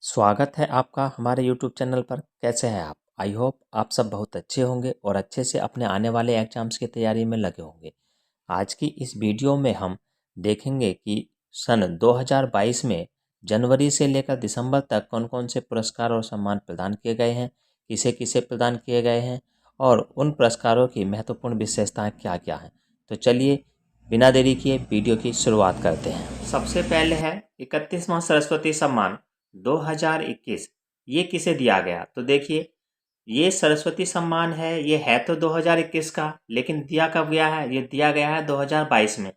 स्वागत है आपका हमारे YouTube चैनल पर। कैसे हैं आप? आई होप आप सब बहुत अच्छे होंगे और अच्छे से अपने आने वाले एग्जाम्स की तैयारी में लगे होंगे। आज की इस वीडियो में हम देखेंगे कि सन 2022 में जनवरी से लेकर दिसंबर तक कौन कौन से पुरस्कार और सम्मान प्रदान किए गए हैं, किसे किसे प्रदान किए गए हैं और उन पुरस्कारों की महत्वपूर्ण विशेषताएं क्या क्या हैं। तो चलिए बिना देरी किए वीडियो की शुरुआत करते हैं। सबसे पहले है 31वां सरस्वती सम्मान 2021। ये किसे दिया गया? तो देखिए, ये सरस्वती सम्मान है, ये है तो 2021 का, लेकिन दिया कब गया है? ये दिया गया है 2022 में।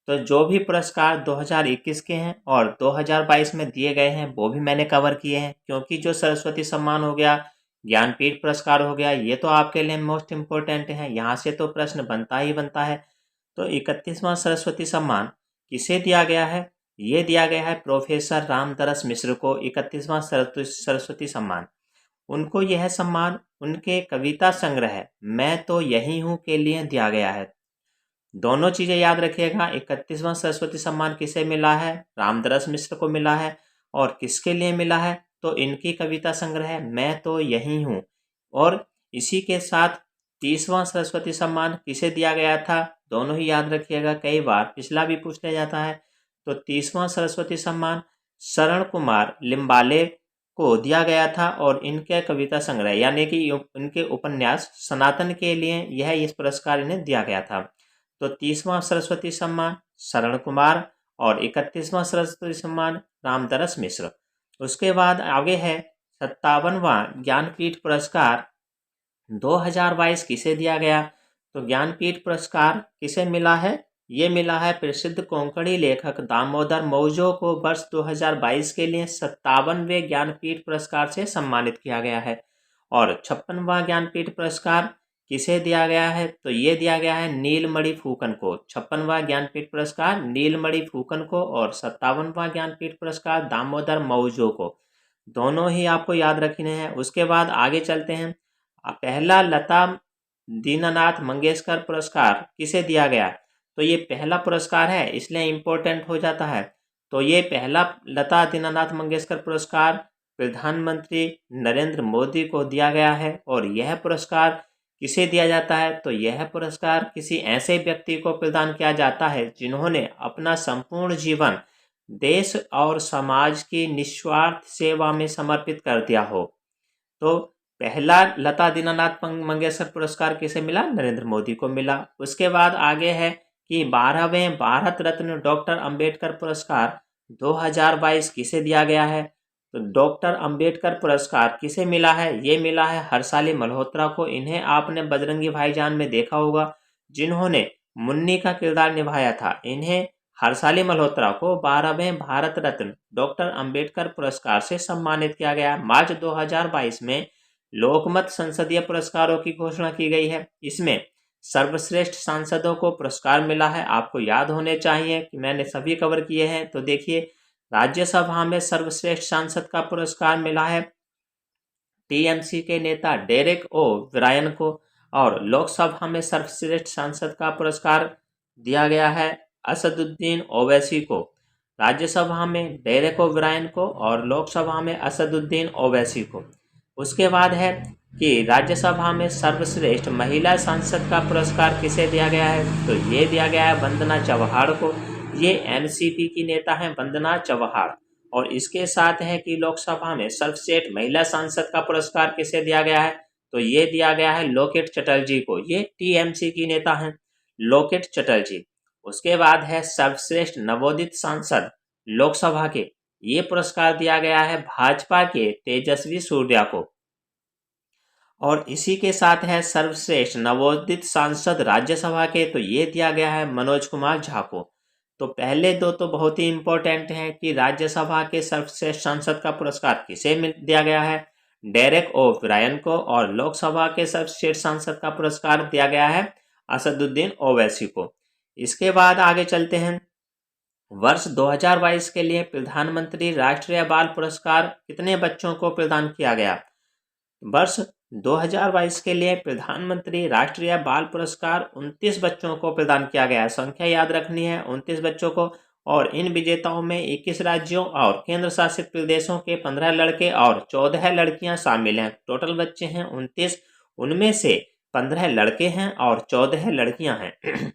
तो जो भी पुरस्कार 2021 के हैं और 2022 में दिए गए हैं वो भी मैंने कवर किए हैं, क्योंकि जो सरस्वती सम्मान हो गया, ज्ञानपीठ पुरस्कार हो गया, ये तो आपके लिए मोस्ट इम्पोर्टेंट है, यहाँ से तो प्रश्न बनता ही बनता है। तो 31वां सरस्वती सम्मान किसे दिया गया है? ये दिया गया है प्रोफेसर रामदरस मिश्र को 31वां सरस्वती सम्मान। उनको यह सम्मान उनके कविता संग्रह मैं तो यही हूँ के लिए दिया गया है। दोनों चीज़ें याद रखिएगा, 31वां सरस्वती सम्मान किसे मिला है? रामदरस मिश्र को मिला है। और किसके लिए मिला है? तो इनकी कविता संग्रह मैं तो यही हूँ। और इसी के साथ 30वां सरस्वती सम्मान किसे दिया गया था? दोनों ही याद रखिएगा, कई बार पिछला भी पूछ लिया जाता है। तो 30वां सरस्वती सम्मान शरण कुमार लिम्बाले को दिया गया था और इनके कविता संग्रह यानी कि उनके उपन्यास सनातन के लिए यह इस पुरस्कार इन्हें दिया गया था। तो 30वां सरस्वती सम्मान शरण कुमार और 31वां सरस्वती सम्मान रामदरस मिश्र। उसके बाद आगे है 57वां ज्ञानपीठ पुरस्कार 2022 किसे दिया गया? तो ज्ञानपीठ पुरस्कार किसे मिला है? ये मिला है प्रसिद्ध कोंकणी लेखक दामोदर मौजो को वर्ष 2022 के लिए 57वें ज्ञानपीठ पुरस्कार से सम्मानित किया गया है। और 56वां ज्ञानपीठ पुरस्कार किसे दिया गया है? तो ये दिया गया है नीलमणि फूकन को। 56वां ज्ञानपीठ पुरस्कार नीलमणि फूकन को और 57वां ज्ञानपीठ पुरस्कार दामोदर मौजो को। दोनों ही आपको याद रखने हैं। उसके बाद आगे चलते हैं। पहला लता दीनानाथ मंगेशकर पुरस्कार किसे दिया गया? तो ये पहला पुरस्कार है, इसलिए इम्पोर्टेंट हो जाता है। तो ये पहला लता दीनानाथ मंगेशकर पुरस्कार प्रधानमंत्री नरेंद्र मोदी को दिया गया है। और यह पुरस्कार किसे दिया जाता है? तो यह पुरस्कार किसी ऐसे व्यक्ति को प्रदान किया जाता है जिन्होंने अपना संपूर्ण जीवन देश और समाज की निस्वार्थ सेवा में समर्पित कर दिया हो। तो पहला लता दीनानाथ मंगेशकर पुरस्कार किसे मिला? नरेंद्र मोदी को मिला। उसके बाद आगे है कि 12वें भारत रत्न डॉक्टर अंबेडकर पुरस्कार 2022 किसे दिया गया है? तो डॉक्टर अंबेडकर पुरस्कार किसे मिला है? ये मिला है हर्षाली मल्होत्रा को। इन्हें आपने बजरंगी भाईजान में देखा होगा, जिन्होंने मुन्नी का किरदार निभाया था। इन्हें हर्षाली मल्होत्रा को 12वें भारत रत्न डॉक्टर अंबेडकर पुरस्कार से सम्मानित किया गया। मार्च 2022 में लोकमत संसदीय पुरस्कारों की घोषणा की गई है। इसमें सर्वश्रेष्ठ सांसदों को पुरस्कार मिला है। आपको याद होने चाहिए कि मैंने सभी कवर किए हैं। तो देखिए, राज्यसभा में सर्वश्रेष्ठ सांसद का पुरस्कार मिला है टीएमसी के नेता डेरेक ओ ब्रायन को। और लोकसभा में सर्वश्रेष्ठ सांसद का पुरस्कार दिया गया है असदुद्दीन ओवैसी को। राज्यसभा में डेरेक ओ ब्रायन को और लोकसभा में असदुद्दीन ओवैसी को। उसके बाद है कि राज्यसभा में सर्वश्रेष्ठ महिला सांसद का पुरस्कार किसे दिया गया है? तो ये दिया गया है वंदना चव्हाण को। ये एनसीपी की नेता हैं वंदना चव्हाण। और इसके साथ है कि लोकसभा में सर्वश्रेष्ठ महिला सांसद का पुरस्कार किसे दिया गया है? तो ये दिया गया है लोकेट चटर्जी को। ये टीएमसी की नेता हैं लोकेट चटर्जी। उसके बाद है सर्वश्रेष्ठ नवोदित सांसद लोकसभा के। ये पुरस्कार दिया गया है भाजपा के तेजस्वी सूर्या को। और इसी के साथ है सर्वश्रेष्ठ नवोदित सांसद राज्यसभा के। तो ये दिया गया है मनोज कुमार झा को। तो पहले दो तो बहुत ही इंपॉर्टेंट हैं कि राज्यसभा के सर्वश्रेष्ठ सांसद का पुरस्कार किसे दिया गया है? डेरेक ओ ब्रायन को। और लोकसभा के सर्वश्रेष्ठ सांसद का पुरस्कार दिया गया है असदुद्दीन ओवैसी को। इसके बाद आगे चलते हैं। वर्ष 2022 के लिए प्रधानमंत्री राष्ट्रीय बाल पुरस्कार कितने बच्चों को प्रदान किया गया? वर्ष 2022 के लिए प्रधानमंत्री राष्ट्रीय बाल पुरस्कार 29 बच्चों को प्रदान किया गया है। संख्या याद रखनी है, 29 बच्चों को। और इन विजेताओं में 21 राज्यों और केंद्र शासित प्रदेशों के 15 लड़के और 14 लड़कियां शामिल हैं। टोटल बच्चे हैं 29, उनमें से 15 लड़के हैं और 14 लड़कियां हैं।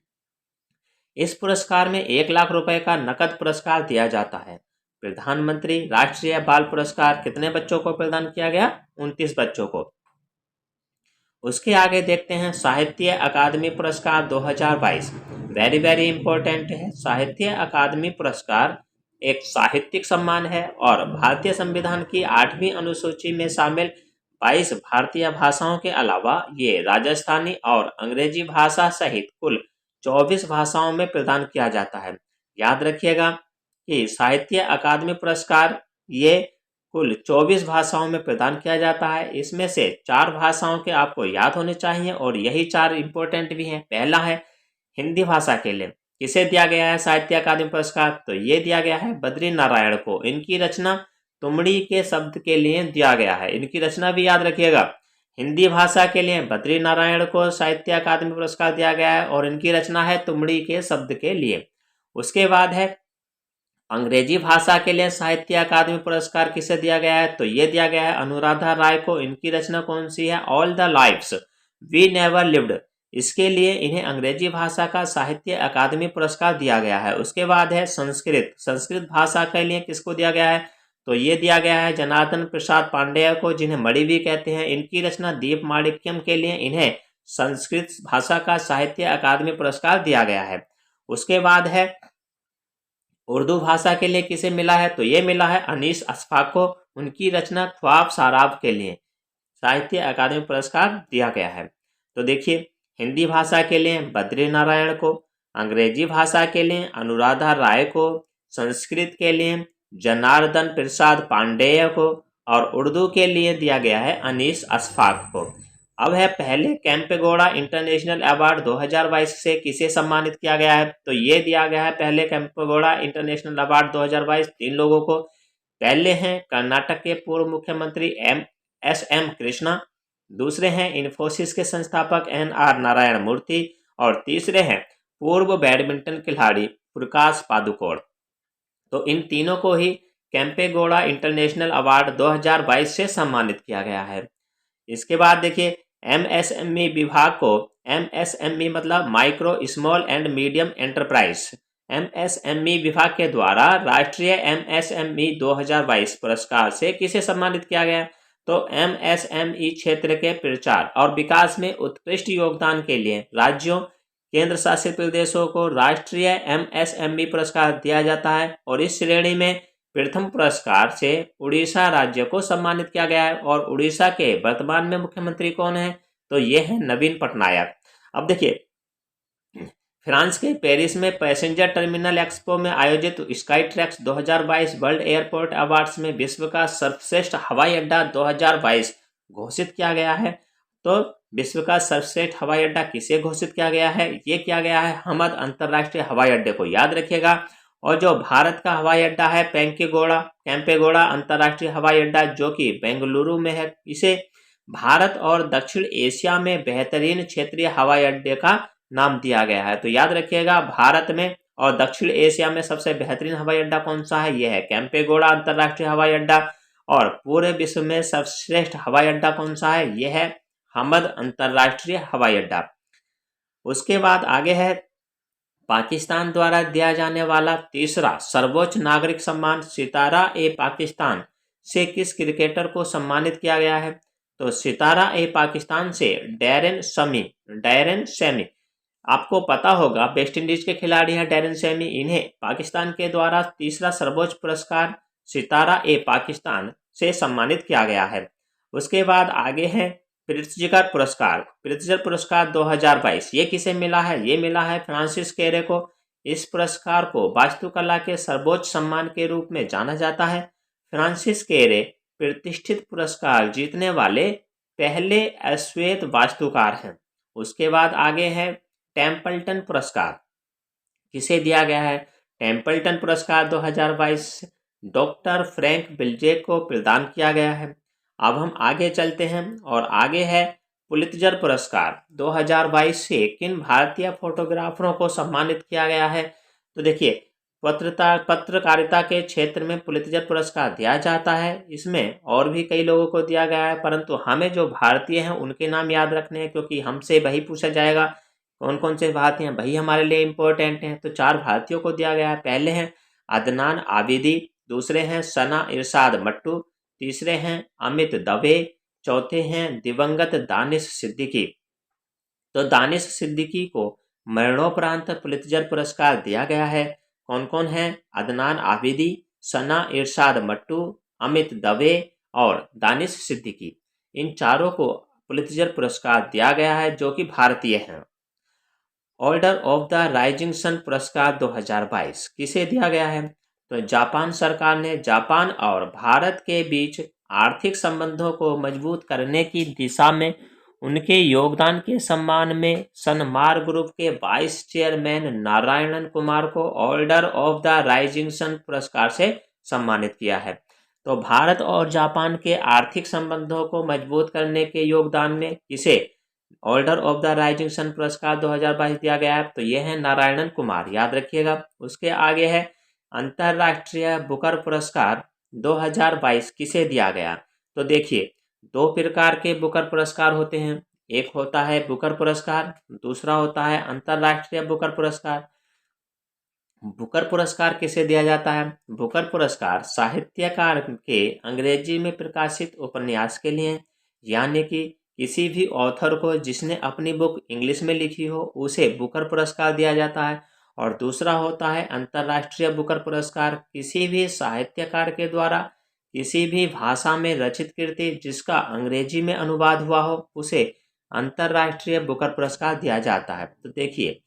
इस पुरस्कार में 1 लाख रुपए का नकद पुरस्कार दिया जाता है। प्रधानमंत्री राष्ट्रीय बाल पुरस्कार कितने बच्चों को प्रदान किया गया? 29 बच्चों को। उसके आगे देखते हैं साहित्य अकादमी पुरस्कार 2022। वेरी वेरी इंपॉर्टेंट है। साहित्य अकादमी पुरस्कार एक साहित्यिक सम्मान है और भारतीय संविधान की 8वीं अनुसूची में शामिल 22 भारतीय भाषाओं के अलावा ये राजस्थानी और अंग्रेजी भाषा सहित कुल 24 भाषाओं में प्रदान किया जाता है। याद रखिएगा कि साहित्य अकादमी पुरस्कार ये कुल 24 भाषाओं में प्रदान किया जाता है। इसमें से 4 भाषाओं के आपको याद होने चाहिए और यही 4 इंपॉर्टेंट भी हैं। पहला है हिंदी भाषा के लिए किसे दिया गया है साहित्य अकादमी पुरस्कार? तो ये दिया गया है बद्री नारायण को। इनकी रचना तुमड़ी के शब्द के लिए दिया गया है। इनकी रचना भी याद रखिएगा। हिंदी भाषा के लिए बद्री नारायण को साहित्य अकादमी पुरस्कार दिया गया है और इनकी रचना है तुमड़ी के शब्द के लिए। उसके बाद है अंग्रेजी भाषा के लिए साहित्य अकादमी पुरस्कार किसे दिया गया है? तो ये दिया गया है अनुराधा राय को। इनकी रचना कौन सी है? All the lives we never lived. इसके लिए इन्हें अंग्रेजी भाषा का साहित्य अकादमी पुरस्कार दिया गया है। उसके बाद है संस्कृत भाषा के लिए किसको दिया गया है? तो ये दिया गया है जनार्दन प्रसाद पांडेय को, जिन्हें मणि भी कहते हैं। इनकी रचना दीप माणिक्यम के लिए इन्हें संस्कृत भाषा का साहित्य अकादमी पुरस्कार दिया गया है। उसके बाद है उर्दू भाषा के लिए किसे मिला है? तो ये मिला है अनीस अशफाक को। उनकी रचना ख्वाब साराब के लिए साहित्य अकादमी पुरस्कार दिया गया है। तो देखिए हिंदी भाषा के लिए बद्री नारायण को, अंग्रेजी भाषा के लिए अनुराधा राय को, संस्कृत के लिए जनार्दन प्रसाद पांडेय को और उर्दू के लिए दिया गया है अनीस अशफाक को। अब है पहले कैंपेगौड़ा इंटरनेशनल अवार्ड 2022 से किसे सम्मानित किया गया है? तो ये दिया गया है पहले कैंपेगौड़ा इंटरनेशनल अवार्ड 2022 3 लोगों को। पहले हैं कर्नाटक के पूर्व मुख्यमंत्री एस.एम. कृष्णा, दूसरे हैं इन्फोसिस के संस्थापक एन.आर. नारायण मूर्ति और तीसरे हैं पूर्व बैडमिंटन खिलाड़ी प्रकाश पादुकोण। तो इन तीनों को ही कैंपेगौड़ा इंटरनेशनल अवार्ड 2022 से सम्मानित किया गया है। इसके बाद देखिए एमएसएमई विभाग को, एमएसएमई मतलब micro small and medium enterprise, MSME विभाग के द्वारा राष्ट्रीय एमएसएमई 2022 पुरस्कार से किसे सम्मानित किया गया? तो एमएसएमई क्षेत्र के प्रचार और विकास में उत्कृष्ट योगदान के लिए राज्यों, केंद्र शासित प्रदेशों को राष्ट्रीय एमएसएमई पुरस्कार दिया जाता है और इस श्रेणी में प्रथम पुरस्कार से उड़ीसा राज्य को सम्मानित किया गया है। और उड़ीसा के वर्तमान में मुख्यमंत्री कौन है? तो ये है नवीन पटनायक। अब देखिए फ्रांस के पेरिस में पैसेंजर टर्मिनल एक्सपो में आयोजित sky tracks 2022 world airport awards में विश्व का सर्वश्रेष्ठ हवाई अड्डा 2022 घोषित किया गया है। तो विश्व का सर्वश्रेष्ठ हवाई अड्डा किसे घोषित किया गया है? ये किया गया है हमद अंतर्राष्ट्रीय हवाई अड्डे को, याद रखिएगा। और जो भारत का हवाई अड्डा है कैंपेगौड़ा अंतर्राष्ट्रीय हवाई अड्डा जो कि बेंगलुरु में है, इसे भारत और दक्षिण एशिया में बेहतरीन क्षेत्रीय हवाई अड्डे का नाम दिया गया है। तो याद रखिएगा भारत में और दक्षिण एशिया में सबसे बेहतरीन हवाई अड्डा कौन सा है? यह है कैंपेगौड़ा अंतर्राष्ट्रीय हवाई अड्डा। और पूरे विश्व में सर्वश्रेष्ठ हवाई अड्डा कौन सा है? यह है हमद अंतर्राष्ट्रीय हवाई अड्डा। उसके बाद आगे है पाकिस्तान द्वारा दिया जाने वाला तीसरा सर्वोच्च नागरिक सम्मान सितारा ए पाकिस्तान से किस क्रिकेटर को सम्मानित किया गया है? तो सितारा ए पाकिस्तान से डैरेन सैमी, आपको पता होगा वेस्ट इंडीज के खिलाड़ी हैं डैरेन सैमी। इन्हें पाकिस्तान के द्वारा तीसरा सर्वोच्च पुरस्कार सितारा ए पाकिस्तान से सम्मानित किया गया है। उसके बाद आगे है प्रित्जकर पुरस्कार 2022। ये किसे मिला है? ये मिला है फ्रांसिस केरे को। इस पुरस्कार को वास्तुकला के सर्वोच्च सम्मान के रूप में जाना जाता है। फ्रांसिस केरे प्रतिष्ठित पुरस्कार जीतने वाले पहले अश्वेत वास्तुकार हैं। उसके बाद आगे है टेम्पल्टन पुरस्कार, किसे दिया गया है? टेम्पल्टन पुरस्कार 2022 डॉक्टर फ्रैंक बिल्जेक को प्रदान किया गया है। अब हम आगे चलते हैं और आगे है पुलित्जर पुरस्कार 2022 से किन भारतीय फोटोग्राफरों को सम्मानित किया गया है? तो देखिए पत्रकारिता के क्षेत्र में पुलित्जर पुरस्कार दिया जाता है। इसमें और भी कई लोगों को दिया गया है, परंतु हमें जो भारतीय हैं उनके नाम याद रखने हैं, क्योंकि हमसे वही पूछा जाएगा कौन कौन से भारतीय हैं, वही हमारे लिए इम्पोर्टेंट हैं। तो 4 भारतीयों को दिया गया है। पहले हैं अदनान आबिदी, दूसरे हैं सना इरशाद मट्टू, तीसरे हैं अमित दवे, चौथे हैं दिवंगत दानिश सिद्दीकी। तो दानिश सिद्दीकी को मरणोपरांत पुलित्जर पुरस्कार दिया गया है। कौन कौन है? अदनान आबिदी, सना इरशाद मट्टू, अमित दवे और दानिश सिद्दीकी। इन चारों को पुलित्जर पुरस्कार दिया गया है, जो कि भारतीय हैं। Order of the rising sun पुरस्कार 2022 किसे दिया गया है? तो जापान सरकार ने जापान और भारत के बीच आर्थिक संबंधों को मजबूत करने की दिशा में उनके योगदान के सम्मान में सनमार ग्रुप के वाइस चेयरमैन नारायणन कुमार को order of the rising sun पुरस्कार से सम्मानित किया है। तो भारत और जापान के आर्थिक संबंधों को मजबूत करने के योगदान में किसे order of the rising sun पुरस्कार 2022 दिया गया है? तो ये है नारायणन कुमार, याद रखिएगा। उसके आगे है अंतर्राष्ट्रीय बुकर पुरस्कार 2022 किसे दिया गया? तो देखिए, 2 प्रकार के बुकर पुरस्कार होते हैं। एक होता है बुकर पुरस्कार, दूसरा होता है अंतर्राष्ट्रीय बुकर पुरस्कार। बुकर पुरस्कार किसे दिया जाता है? बुकर पुरस्कार साहित्यकार के अंग्रेजी में प्रकाशित उपन्यास के लिए, यानी कि किसी भी ऑथर को जिसने अपनी बुक इंग्लिश में लिखी हो उसे बुकर पुरस्कार दिया जाता है। और दूसरा होता है अंतर्राष्ट्रीय बुकर पुरस्कार, किसी भी साहित्यकार के द्वारा किसी भी भाषा में रचित कृति जिसका अंग्रेजी में अनुवाद हुआ हो उसे अंतर्राष्ट्रीय बुकर पुरस्कार दिया जाता है। तो देखिए,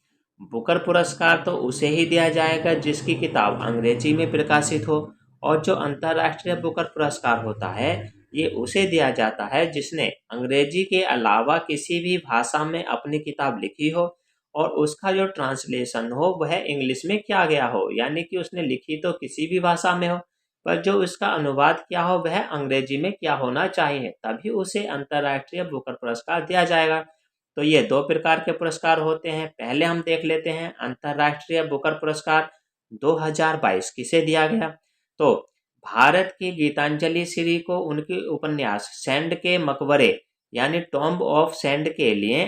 बुकर पुरस्कार तो उसे ही दिया जाएगा जिसकी किताब अंग्रेजी में प्रकाशित हो, और जो अंतर्राष्ट्रीय बुकर पुरस्कार होता है ये उसे दिया जाता है जिसने अंग्रेजी के अलावा किसी भी भाषा में अपनी किताब लिखी हो और उसका जो ट्रांसलेशन हो वह इंग्लिश में किया गया हो, यानी कि उसने लिखी तो किसी भी भाषा में हो पर जो उसका अनुवाद किया हो वह अंग्रेजी में क्या होना चाहिए, तभी उसे अंतर्राष्ट्रीय बुकर पुरस्कार दिया जाएगा। तो ये 2 प्रकार के पुरस्कार होते हैं। पहले हम देख लेते हैं अंतर्राष्ट्रीय बुकर पुरस्कार 2022 किसे दिया गया। तो भारत की गीतांजलि श्री को उनके उपन्यास सैंड के मकबरे यानी टॉम्ब ऑफ सैंड के लिए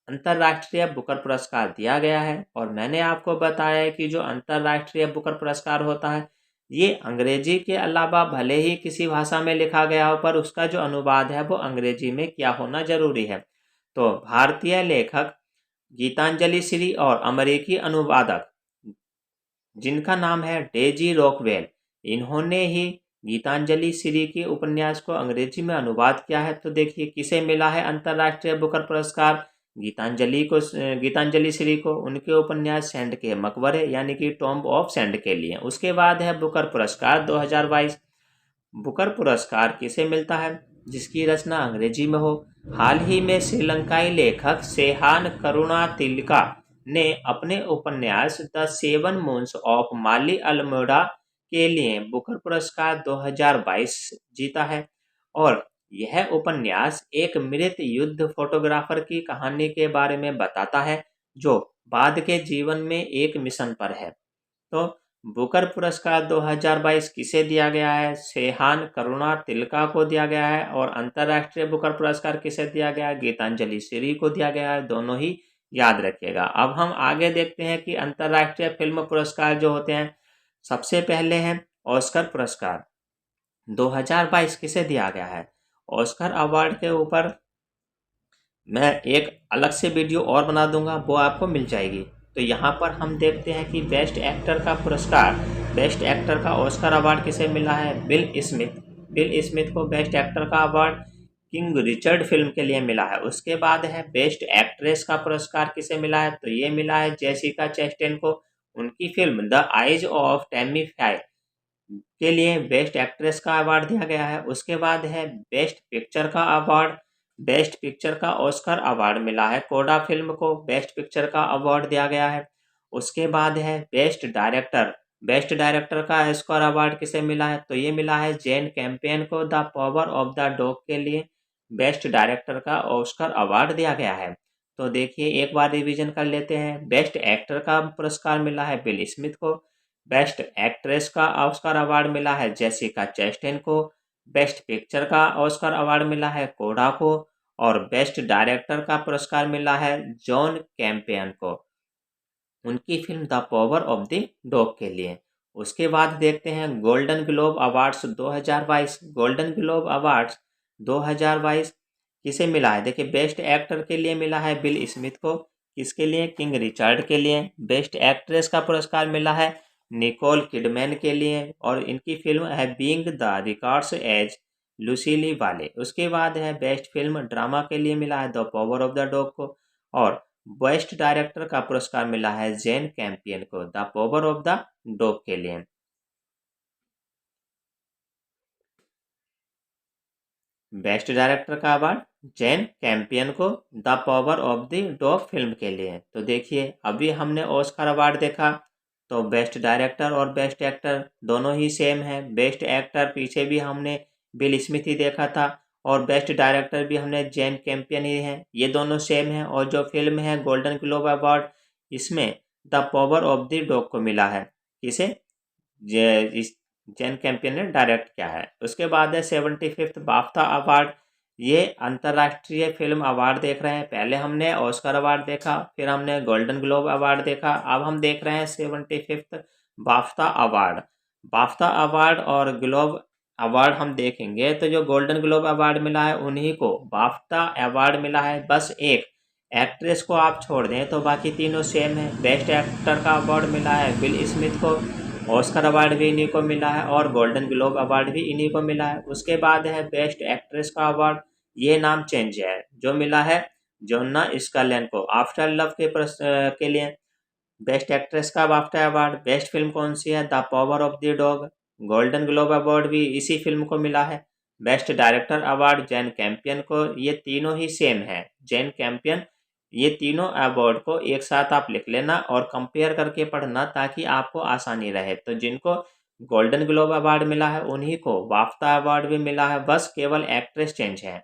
अंतर्राष्ट्रीय बुकर पुरस्कार दिया गया है। और मैंने आपको बताया है कि जो अंतर्राष्ट्रीय बुकर पुरस्कार होता है ये अंग्रेजी के अलावा भले ही किसी भाषा में लिखा गया हो पर उसका जो अनुवाद है वो अंग्रेजी में क्या होना जरूरी है। तो भारतीय लेखक गीतांजलि श्री और अमेरिकी अनुवादक जिनका नाम है डेजी रॉकवेल, इन्होंने ही गीतांजलि श्री के उपन्यास को अंग्रेजी में अनुवाद किया है। तो देखिए किसे मिला है अंतर्राष्ट्रीय बुकर पुरस्कार? गीतांजलि श्री को उनके उपन्यास सैंड के मकबरे यानी कि टॉम्ब ऑफ सैंड के लिए। उसके बाद है बुकर पुरस्कार 2022। बुकर पुरस्कार किसे मिलता है? जिसकी रचना अंग्रेजी में हो। हाल ही में श्रीलंकाई लेखक सेहान करुणातिलका ने अपने उपन्यास द 7 मून्स ऑफ माली अल्मोड़ा के लिए बुकर पुरस्कार 2022 जीता है। और यह उपन्यास एक मृत युद्ध फोटोग्राफर की कहानी के बारे में बताता है जो बाद के जीवन में एक मिशन पर है। तो बुकर पुरस्कार 2022 किसे दिया गया है? सेहान करुणातिलका को दिया गया है। और अंतर्राष्ट्रीय बुकर पुरस्कार किसे दिया गया है? गीतांजलि श्री को दिया गया है। दोनों ही याद रखिएगा। अब हम आगे देखते हैं कि अंतर्राष्ट्रीय फिल्म पुरस्कार जो होते हैं, सबसे पहले हैं ऑस्कर पुरस्कार 2022 किसे दिया गया है। ऑस्कर अवार्ड के ऊपर मैं एक अलग से वीडियो और बना दूंगा, वो आपको मिल जाएगी। तो यहाँ पर हम देखते हैं कि बेस्ट एक्टर का पुरस्कार, बेस्ट एक्टर का ऑस्कर अवार्ड किसे मिला है? बिल स्मिथ को बेस्ट एक्टर का अवार्ड किंग रिचर्ड फिल्म के लिए मिला है। उसके बाद है बेस्ट एक्ट्रेस का पुरस्कार किसे मिला है? तो ये मिला है जेसिका चेस्टेन को, उनकी film the eyes of Tammy Faye के लिए बेस्ट एक्ट्रेस का अवार्ड दिया गया है। उसके बाद है बेस्ट पिक्चर का अवार्ड, बेस्ट पिक्चर का ऑस्कर अवार्ड मिला है कोडा फिल्म को, बेस्ट पिक्चर का अवार्ड दिया गया है। उसके बाद है बेस्ट डायरेक्टर का ऑस्कर अवार्ड किसे मिला है? तो ये मिला है जेन कैम्पियन को the power of the dog के लिए बेस्ट डायरेक्टर का ऑस्कर अवार्ड दिया गया है। तो देखिए एक बार रिवीजन कर लेते हैं। बेस्ट एक्टर का पुरस्कार मिला है बिल स्मिथ को, बेस्ट एक्ट्रेस का ऑस्कर अवार्ड मिला है जेसिका चेस्टेन को। बेस्ट पिक्चर का ऑस्कर अवार्ड मिला है कोडा को। और बेस्ट डायरेक्टर का पुरस्कार मिला है जॉन कैम्पियन को, उनकी film the power of the dog के लिए। उसके बाद देखते हैं golden globe awards 2022। Golden globe awards 2022 किसे मिला है? देखिए, बेस्ट एक्टर के लिए मिला है बिल स्मिथ को। किसके लिए? किंग रिचर्ड के लिए। बेस्ट एक्ट्रेस का पुरस्कार मिला है निकोल किडमैन के लिए, और इनकी फिल्म है बीइंग द रिकॉर्ड्स एज लुसीली वाले। उसके बाद है बेस्ट फिल्म ड्रामा के लिए मिला है the power of the dog को। और बेस्ट डायरेक्टर का पुरस्कार मिला है जेन कैम्पियन को the power of the dog के लिए। बेस्ट डायरेक्टर का अवार्ड जेन कैम्पियन को the power of the dog film के लिए। तो देखिए, अभी हमने ऑस्कर अवार्ड देखा, तो बेस्ट डायरेक्टर और बेस्ट एक्टर दोनों ही सेम है। बेस्ट एक्टर पीछे भी हमने बिल स्मिथ ही देखा था, और बेस्ट डायरेक्टर भी हमने जेन कैम्पियन ही है, ये दोनों सेम है। और जो फिल्म है गोल्डन ग्लोब अवार्ड, इसमें the power of the dog को मिला है। किसे? जेन कैम्पियन ने डायरेक्ट किया है। उसके बाद है 75th बाफ्टा अवार्ड। ये अंतर्राष्ट्रीय फिल्म अवार्ड देख रहे हैं। पहले हमने ऑस्कर अवार्ड देखा, फिर हमने गोल्डन ग्लोब अवार्ड देखा, अब हम देख रहे हैं 75th BAFTA award. BAFTA award और ग्लोब अवार्ड हम देखेंगे तो जो गोल्डन ग्लोब अवार्ड मिला है उन्हीं को बाफ्टा अवार्ड मिला है। बस एक एक्ट्रेस को आप छोड़ दें तो बाकी तीनों सेम है। बेस्ट एक्टर का अवार्ड मिला है बिल स्मिथ को, ऑस्कर अवार्ड भी इन्हीं को मिला है, और गोल्डन ग्लोब अवार्ड भी इन्हीं को मिला है। उसके बाद है बेस्ट एक्ट्रेस का अवार्ड, ये नाम चेंज है, जो मिला है जोन्ना स्कैलियन को आफ्टर लव के लिए। बेस्ट एक्ट्रेस का बाफ्टा अवार्ड। बेस्ट फिल्म कौन सी है? The power of the dog. Golden globe award भी इसी फिल्म को मिला है। बेस्ट डायरेक्टर अवार्ड जेन कैम्पियन को। ये तीनों ही सेम है, जेन कैम्पियन। ये तीनों अवार्ड को एक साथ आप लिख लेना और कंपेयर करके पढ़ना, ताकि आपको आसानी रहे। तो जिनको गोल्डन ग्लोब अवार्ड मिला है उन्हीं को बाफ्टा अवार्ड भी मिला है, बस केवल एक्ट्रेस चेंज है।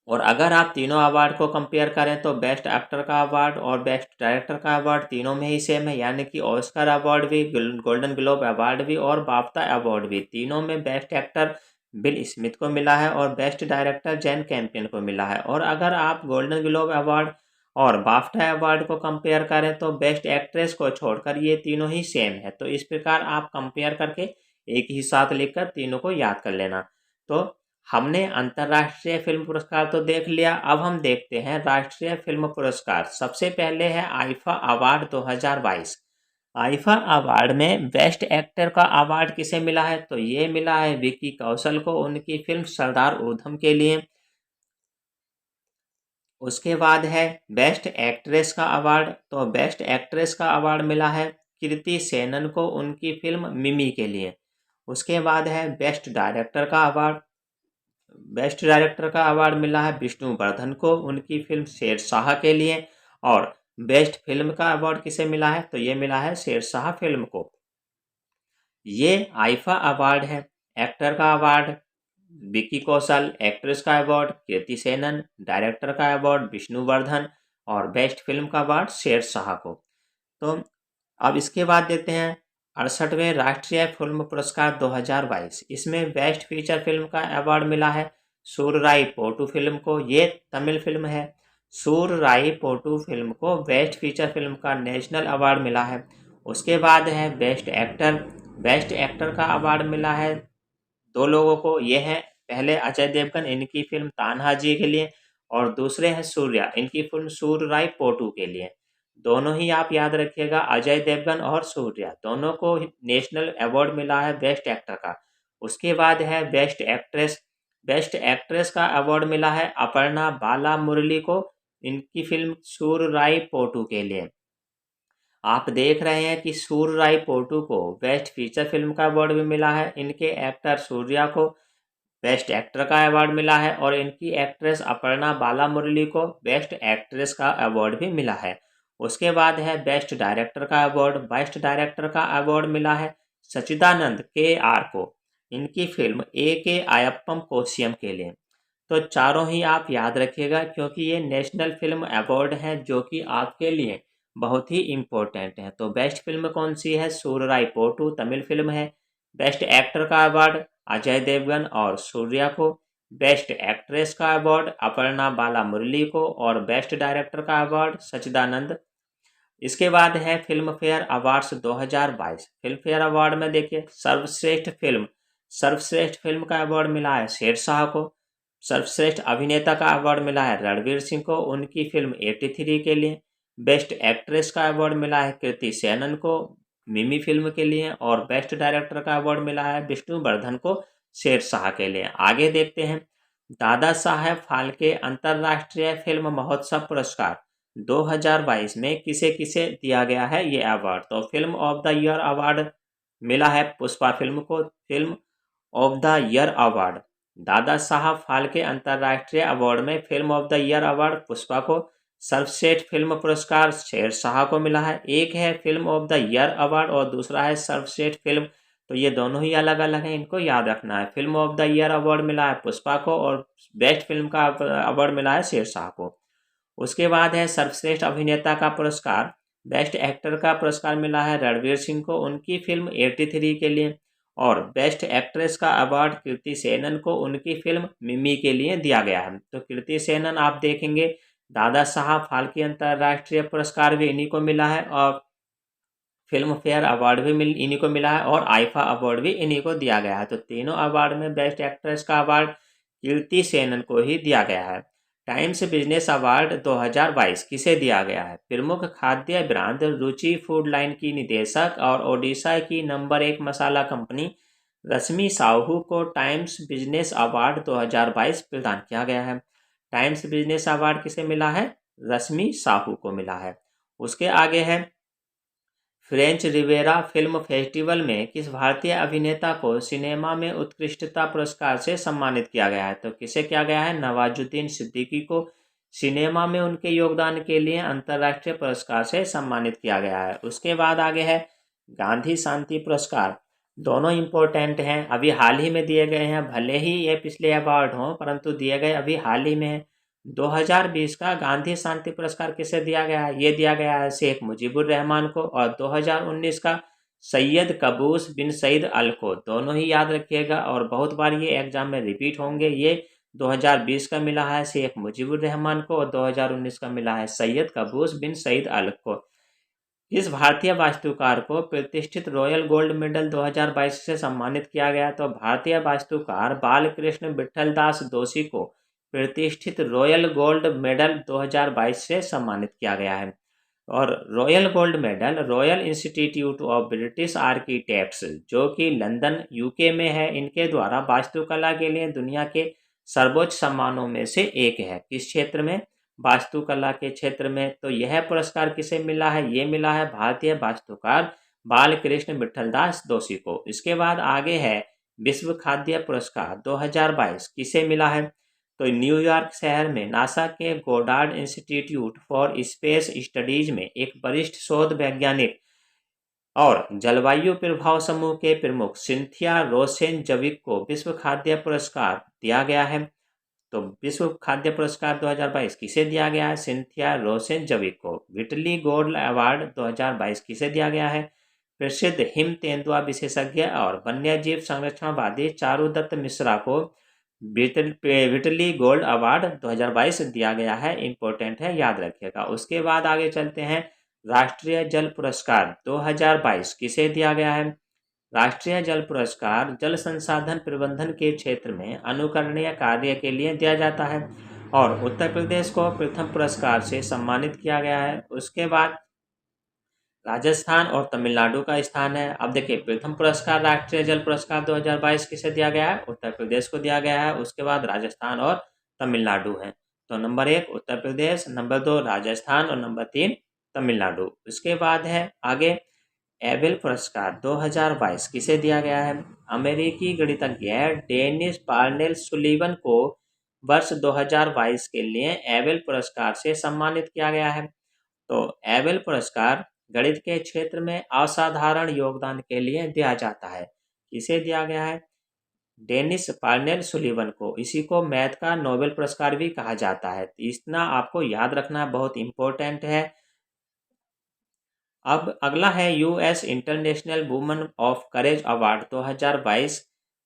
और अगर आप तीनों अवार्ड को कंपेयर करें तो बेस्ट एक्टर का अवार्ड और बेस्ट डायरेक्टर का अवार्ड तीनों में ही सेम है, यानी कि ऑस्कर अवार्ड भी, गोल्डन ग्लोब अवार्ड भी और बाफ्टा अवार्ड भी, तीनों में बेस्ट एक्टर बिल स्मिथ को मिला है और बेस्ट डायरेक्टर जेन कैम्पियन को मिला है। और अगर आप गोल्डन ग्लोब अवार्ड और बाफ्टा अवार्ड को कंपेयर करें तो बेस्ट एक्ट्रेस को छोड़कर ये तीनों ही सेम है। तो इस प्रकार आप कंपेयर करके एक ही साथ लिखकर तीनों को याद कर लेना। तो हमने अंतर्राष्ट्रीय फिल्म पुरस्कार तो देख लिया, अब हम देखते हैं राष्ट्रीय फिल्म पुरस्कार। सबसे पहले है आईफा अवार्ड 2022। आईफा अवार्ड में बेस्ट एक्टर का अवार्ड किसे मिला है? तो ये मिला है विकी कौशल को, उनकी फिल्म सरदार उधम के लिए। उसके बाद है बेस्ट एक्ट्रेस का अवार्ड, तो बेस्ट एक्ट्रेस का अवार्ड मिला है कृति सेनन को, उनकी फिल्म मिमी के लिए। उसके बाद है बेस्ट डायरेक्टर का अवार्ड। बेस्ट डायरेक्टर का अवार्ड मिला है विष्णुवर्धन को, उनकी फिल्म शेरशाह के लिए। और बेस्ट फिल्म का अवार्ड किसे मिला है? तो ये मिला है शेरशाह फिल्म को। ये आईफा अवार्ड है। एक्टर का अवार्ड विकी कौशल, एक्ट्रेस का अवार्ड कीर्ति सेनन, डायरेक्टर का अवार्ड विष्णुवर्धन, और बेस्ट फिल्म का अवार्ड शेरशाह को। तो अब इसके बाद देते हैं 68वें राष्ट्रीय फिल्म पुरस्कार 2022। इसमें बेस्ट फीचर फिल्म का अवार्ड मिला है सूरराई पोटू फिल्म को। ये तमिल फिल्म है। सूरराई पोटू फिल्म को बेस्ट फीचर फिल्म का नेशनल अवार्ड मिला है। उसके बाद है बेस्ट एक्टर। बेस्ट एक्टर का अवार्ड मिला है दो लोगों को। ये हैं पहले अजय देवगन, इनकी फिल्म तान्हाजी के लिए, और दूसरे हैं सूर्या, इनकी फिल्म सूरराई पोटू के लिए। दोनों ही आप याद रखिएगा, अजय देवगन और सूर्या दोनों को नेशनल अवार्ड मिला है बेस्ट एक्टर का। उसके बाद है बेस्ट एक्ट्रेस। बेस्ट एक्ट्रेस का अवार्ड मिला है अपर्णा बाला मुरली को, इनकी फिल्म सूरराई पोटू के लिए। आप देख रहे हैं कि सूरराई पोटू को बेस्ट फीचर फिल्म का अवार्ड भी मिला है, इनके एक्टर सूर्या को बेस्ट एक्टर का अवार्ड मिला है, और इनकी एक्ट्रेस अपर्णा बाला मुरली को बेस्ट एक्ट्रेस का अवार्ड भी मिला है। उसके बाद है बेस्ट डायरेक्टर का अवार्ड। बेस्ट डायरेक्टर का अवार्ड मिला है सच्चिदानंद के.आर को, इनकी फिल्म ए के अयप्पम कोशियम के लिए। तो चारों ही आप याद रखिएगा, क्योंकि ये नेशनल फिल्म अवार्ड हैं जो कि आपके लिए बहुत ही इम्पोर्टेंट हैं। तो बेस्ट फिल्म कौन सी है? सूररायपोटू तमिल फिल्म है। बेस्ट एक्टर का अवार्ड अजय देवगन और सूर्या को। बेस्ट एक्ट्रेस का अवार्ड अपर्णा बाला मुरली को। और बेस्ट डायरेक्टर का अवार्ड सच्चिदानंद। इसके बाद है film fair awards 2022। Film fair award में देखिए, सर्वश्रेष्ठ फिल्म का अवार्ड मिला है शेरशाह को। सर्वश्रेष्ठ अभिनेता का अवार्ड मिला है रणवीर सिंह को, उनकी फिल्म 83 के लिए। बेस्ट एक्ट्रेस का अवार्ड मिला है कृति सेनन को, मिमी फिल्म के लिए। और बेस्ट डायरेक्टर का अवार्ड मिला है विष्णुवर्धन को, शेरशाह के लिए। आगे देखते हैं, दादा साहेब फाल्के अंतर्राष्ट्रीय फिल्म महोत्सव पुरस्कार 2022 में किसे किसे दिया गया है ये अवार्ड? तो film of the year award मिला है पुष्पा फिल्म को। Film of the year award Dada Saheb Phalke अंतर्राष्ट्रीय अवार्ड में film of the year award Pushpa को। सर्वश्रेष्ठ फिल्म पुरस्कार शेरशाह को मिला है। एक है film of the year award और दूसरा है सर्वश्रेष्ठ फिल्म, तो ये दोनों ही अलग अलग हैं, इनको याद रखना है। Film of the year award मिला है पुष्पा को और बेस्ट फिल्म का अवार्ड मिला है शेरशाह को। उसके बाद है सर्वश्रेष्ठ अभिनेता का पुरस्कार, बेस्ट एक्टर का पुरस्कार मिला है रणवीर सिंह को, उनकी फिल्म 83 के लिए। और बेस्ट एक्ट्रेस का अवार्ड कृति सेनन को, उनकी फिल्म मिमी के लिए दिया गया है। तो कृति सेनन आप देखेंगे, दादा साहब फाल्के अंतर्राष्ट्रीय पुरस्कार भी इन्हीं को मिला है और फिल्म फेयर अवार्ड भी इन्हीं को मिला है और आईफा अवार्ड भी इन्हीं को दिया गया है। तो तीनों अवार्ड में बेस्ट एक्ट्रेस का अवार्ड कीर्ति सेनन को ही दिया गया है। टाइम्स बिजनेस अवार्ड 2022 किसे दिया गया है? प्रमुख खाद्य ब्रांड रुचि फूड लाइन की निदेशक और ओडिशा की नंबर 1 मसाला कंपनी रश्मि साहू को टाइम्स बिजनेस अवार्ड 2022 प्रदान किया गया है। टाइम्स बिजनेस अवार्ड किसे मिला है? रश्मि साहू को मिला है। उसके आगे है, फ्रेंच रिवेरा फिल्म फेस्टिवल में किस भारतीय अभिनेता को सिनेमा में उत्कृष्टता पुरस्कार से सम्मानित किया गया है? तो किसे किया गया है? नवाजुद्दीन सिद्दीकी को सिनेमा में उनके योगदान के लिए अंतर्राष्ट्रीय पुरस्कार से सम्मानित किया गया है। उसके बाद आगे है गांधी शांति पुरस्कार। दोनों इम्पोर्टेंट हैं, अभी हाल ही में दिए गए हैं, भले ही ये पिछले अवार्ड हों परंतु दिए गए अभी हाल ही में है। 2020 का गांधी शांति पुरस्कार किसे दिया गया है? ये दिया गया है शेख मुजीबुर रहमान को। और 2019 का सैयद कबूस बिन सईद अल को। दोनों ही याद रखिएगा और बहुत बार ये एग्जाम में रिपीट होंगे। ये 2020 का मिला है शेख मुजीबुर रहमान को और 2019 का मिला है सैयद कबूस बिन सईद अल को। इस भारतीय वास्तुकार को प्रतिष्ठित रॉयल गोल्ड मेडल 2022 से सम्मानित किया गया। तो भारतीय वास्तुकार बालकृष्ण विठलदास दोषी को प्रतिष्ठित रॉयल गोल्ड मेडल 2022 से सम्मानित किया गया है। और royal gold medal royal institute of British architects, जो कि लंदन यूके में है, इनके द्वारा वास्तुकला के लिए दुनिया के सर्वोच्च सम्मानों में से एक है। किस क्षेत्र में? वास्तुकला के क्षेत्र में। तो यह पुरस्कार किसे मिला है? ये मिला है भारतीय वास्तुकार बालकृष्ण विठलदास दोषी को। इसके बाद आगे है विश्व खाद्य पुरस्कार 2022 किसे मिला है? तो न्यूयॉर्क शहर में नासा के Goddard institute for space studies में एक वरिष्ठ शोध वैज्ञानिक और जलवायु प्रभाव समूह के प्रमुख सिंथिया रोसेनजविक को विश्व खाद्य पुरस्कार दिया गया है। तो विश्व खाद्य पुरस्कार 2022 किसे दिया गया है? सिंथिया रोसेनजविक को। विटली गोल्ड अवार्ड 2022 किसे दिया गया है? प्रसिद्ध हिम तेंदुआ विशेषज्ञ और वन्यजीव संरक्षणवादी चारुदत्त मिश्रा को विटली गोल्ड अवार्ड 2022 दिया गया है। इंपॉर्टेंट है, याद रखिएगा। उसके बाद आगे चलते हैं, राष्ट्रीय जल पुरस्कार 2022 किसे दिया गया है? राष्ट्रीय जल पुरस्कार जल संसाधन प्रबंधन के क्षेत्र में अनुकरणीय कार्य के लिए दिया जाता है और उत्तर प्रदेश को प्रथम पुरस्कार से सम्मानित किया गया है। उसके बाद राजस्थान और तमिलनाडु का स्थान है। अब देखिए, प्रथम पुरस्कार राष्ट्रीय जल पुरस्कार 2022 किसे दिया गया है? उत्तर प्रदेश को दिया गया है। उसके बाद राजस्थान और तमिलनाडु है। तो नंबर 1 उत्तर प्रदेश, नंबर 2 राजस्थान और नंबर 3 तमिलनाडु। उसके बाद है आगे, एबेल पुरस्कार 2022 किसे दिया गया है? अमेरिकी गणितज्ञ डेनिस पार्नेल सुलीवन को वर्ष 2022 के लिए एबेल पुरस्कार से सम्मानित किया गया है। तो एबेल पुरस्कार गणित के क्षेत्र में असाधारण योगदान के लिए दिया जाता है। किसे दिया गया है? डेनिस पार्नेल सुलीवन को। इसी को मैथ का नोबेल पुरस्कार भी कहा जाता है। इतना आपको याद रखना बहुत इंपॉर्टेंट है। अब अगला है US international women of courage award 2022।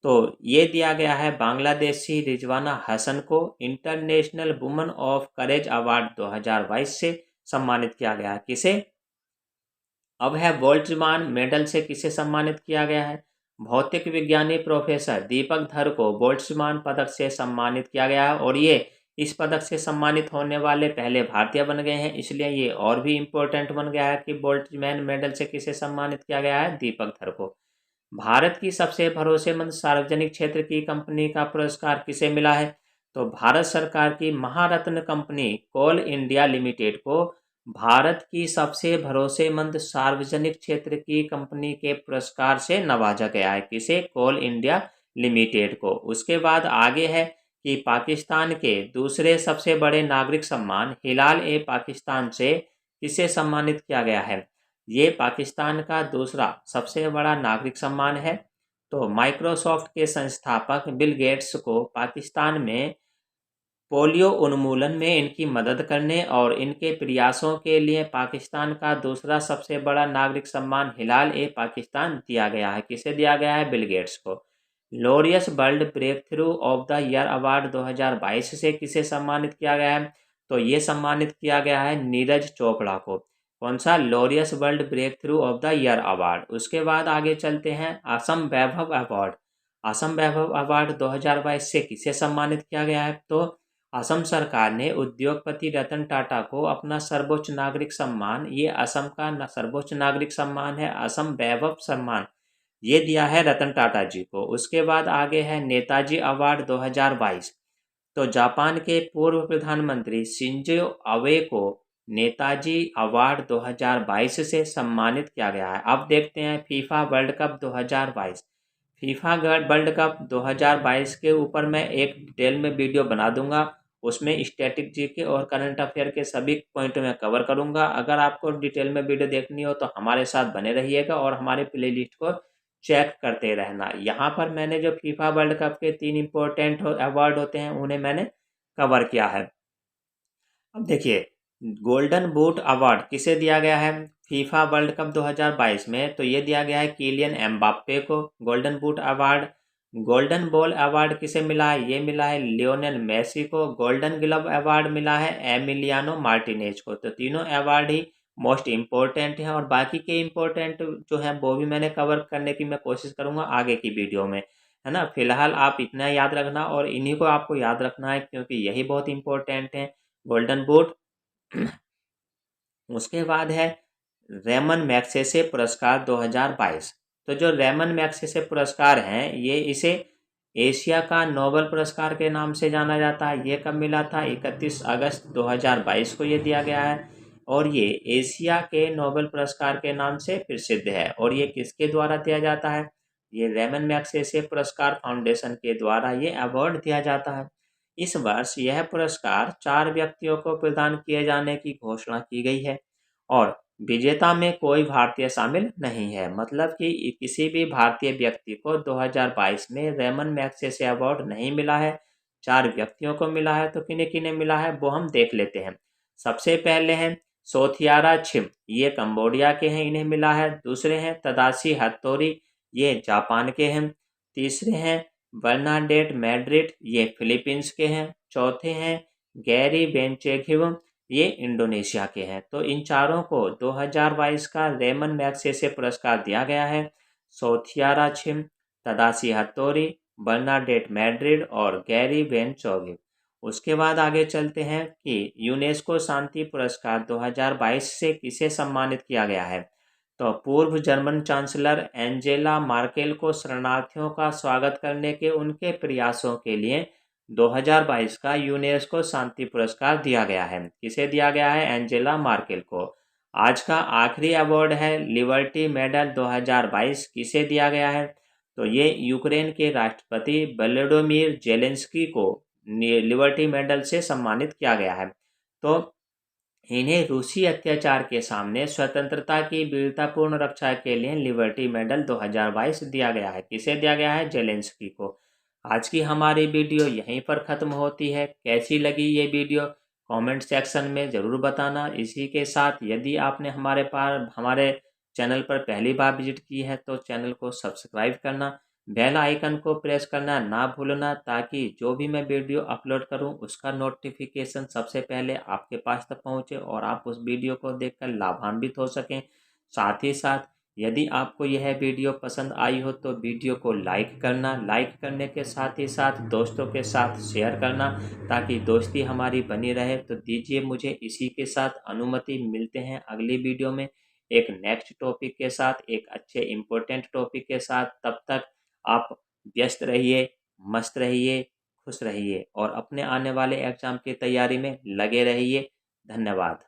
तो ये दिया गया है बांग्लादेशी रिजवाना हसन को international women of courage award 2022 से सम्मानित किया गया है। किसे? अब है बोल्ट्जमान मेडल से किसे सम्मानित किया गया है? भौतिक विज्ञानी प्रोफेसर दीपक धर को बोल्ट्जमान पदक से सम्मानित किया गया है और ये इस पदक से सम्मानित होने वाले पहले भारतीय बन गए हैं, इसलिए ये और भी इम्पोर्टेंट बन गया है कि बोल्ट्जमान मेडल से किसे सम्मानित किया गया है? दीपक धर को। भारत की सबसे भरोसेमंद सार्वजनिक क्षेत्र की कंपनी का पुरस्कार किसे मिला है? तो भारत सरकार की महारत्न कंपनी कोल इंडिया लिमिटेड को भारत की सबसे भरोसेमंद सार्वजनिक क्षेत्र की कंपनी के पुरस्कार से नवाजा गया है। किसे? कोल इंडिया लिमिटेड को। उसके बाद आगे है कि पाकिस्तान के दूसरे सबसे बड़े नागरिक सम्मान हिलाल ए पाकिस्तान से किसे सम्मानित किया गया है? ये पाकिस्तान का दूसरा सबसे बड़ा नागरिक सम्मान है। तो माइक्रोसॉफ्ट के संस्थापक बिल गेट्स को पाकिस्तान में पोलियो उन्मूलन में इनकी मदद करने और इनके प्रयासों के लिए पाकिस्तान का दूसरा सबसे बड़ा नागरिक सम्मान हिलाल ए पाकिस्तान दिया गया है। किसे दिया गया है? बिल गेट्स को। Laureus world breakthrough of the year award 2022 से किसे सम्मानित किया गया है? तो ये सम्मानित किया गया है नीरज चोपड़ा को। कौन सा? Laureus world breakthrough of the year award. उसके बाद आगे चलते हैं असम वैभव अवार्ड। असम वैभव अवार्ड 2022 से किसे सम्मानित किया गया है? तो असम सरकार ने उद्योगपति रतन टाटा को अपना सर्वोच्च नागरिक सम्मान, ये असम का सर्वोच्च नागरिक सम्मान है असम वैभव सम्मान, ये दिया है रतन टाटा जी को। उसके बाद आगे है नेताजी अवार्ड 2022। तो जापान के पूर्व प्रधानमंत्री शिंजो अबे को नेताजी अवार्ड 2022 से सम्मानित किया गया है। अब देखते हैं FIFA world cup 2022। FIFA world cup 2022 के ऊपर मैं एक डिटेल में वीडियो बना दूंगा, उसमें स्टैटिक जीके और करंट अफेयर के सभी पॉइंट में कवर करूंगा। अगर आपको डिटेल में वीडियो देखनी हो तो हमारे साथ बने रहिएगा और हमारे प्लेलिस्ट को चेक करते रहना। यहाँ पर मैंने जो फीफा वर्ल्ड कप के 3 इम्पोर्टेंट अवार्ड होते हैं उन्हें मैंने कवर किया है। अब देखिए गोल्डन बूट अवार्ड किसे दिया गया है फीफा वर्ल्ड कप 2022 में? तो ये दिया गया है किलियन एम्बाप्पे को golden boot award. Golden ball award किसे मिला है? ये मिला है लियोनेल मेसी को। गोल्डन ग्लव अवार्ड मिला है एमिलियानो मार्टिनेज को। तो तीनों अवार्ड ही मोस्ट इम्पोर्टेंट हैं और बाकी के इम्पोर्टेंट जो है वो भी मैंने कवर करने की मैं कोशिश करूँगा आगे की वीडियो में, है ना। फिलहाल आप इतना याद रखना और इन्हीं को आपको याद रखना है क्योंकि यही बहुत इम्पोर्टेंट है, गोल्डन बूट। उसके बाद है रेमन मैग्सेसे पुरस्कार 2022। तो जो रेमन मैग्सेसे पुरस्कार हैं ये इसे एशिया का नोबेल पुरस्कार के नाम से जाना जाता है। ये कब मिला था? 31 अगस्त 2022 को ये दिया गया है और ये एशिया के नोबेल पुरस्कार के नाम से प्रसिद्ध है। और ये किसके द्वारा दिया जाता है? ये रेमन मैग्सेसे पुरस्कार फाउंडेशन के द्वारा ये अवार्ड दिया जाता है। इस वर्ष यह पुरस्कार 4 व्यक्तियों को प्रदान किए जाने की घोषणा की गई है और विजेता में कोई भारतीय शामिल नहीं है। मतलब कि किसी भी भारतीय व्यक्ति को 2022 में रेमन मैग्सेसे अवार्ड नहीं मिला है, 4 व्यक्तियों को मिला है। तो किन्हें किन्हें मिला है वो हम देख लेते हैं। सबसे पहले हैं सोथियारा छिम, ये कंबोडिया के हैं, इन्हें मिला है। दूसरे हैं तदाशी हत्तोरी, ये जापान के हैं। तीसरे हैं बर्नाडेट मैड्रिड, ये फिलीपींस के हैं। चौथे हैं गैरी बेंचेघिव, ये इंडोनेशिया के हैं। तो इन चारों को 2022 का रेमन मैग्सेसे पुरस्कार दिया गया है। सोथियारा छिम, तदाशी हत्तोरी, बर्नाडेट मैड्रिड और गैरी बेंचोघिव। उसके बाद आगे चलते हैं कि यूनेस्को शांति पुरस्कार 2022 से किसे सम्मानित किया गया है? तो पूर्व जर्मन चांसलर एंजेला मार्केल को शरणार्थियों का स्वागत करने के उनके प्रयासों के लिए 2022 का यूनेस्को शांति पुरस्कार दिया गया है। किसे दिया गया है? एंजेला मार्केल को। आज का आखिरी अवार्ड है लिबर्टी मेडल 2022। किसे दिया गया है? तो ये यूक्रेन के राष्ट्रपति वोलोडिमिर जेलेंस्की को लिबर्टी मेडल से सम्मानित किया गया है। तो इन्हें रूसी अत्याचार के सामने स्वतंत्रता की वीरतापूर्ण रक्षा के लिए लिबर्टी मेडल 2022 दिया गया है। किसे दिया गया है? जेलेंस्की को। आज की हमारी वीडियो यहीं पर ख़त्म होती है। कैसी लगी ये वीडियो कमेंट सेक्शन में ज़रूर बताना। इसी के साथ यदि आपने हमारे चैनल पर पहली बार विजिट की है तो चैनल को सब्सक्राइब करना, बेल आइकन को प्रेस करना ना भूलना, ताकि जो भी मैं वीडियो अपलोड करूं उसका नोटिफिकेशन सबसे पहले आपके पास तक पहुंचे और आप उस वीडियो को देखकर लाभान्वित हो सकें। साथ ही साथ यदि आपको यह वीडियो पसंद आई हो तो वीडियो को लाइक करना, लाइक करने के साथ ही साथ दोस्तों के साथ शेयर करना, ताकि दोस्ती हमारी बनी रहे। तो दीजिए मुझे इसी के साथ अनुमति, मिलते हैं अगली वीडियो में एक नेक्स्ट टॉपिक के साथ, एक अच्छे इम्पोर्टेंट टॉपिक के साथ। तब तक आप व्यस्त रहिए, मस्त रहिए, खुश रहिए और अपने आने वाले एग्जाम की तैयारी में लगे रहिए। धन्यवाद।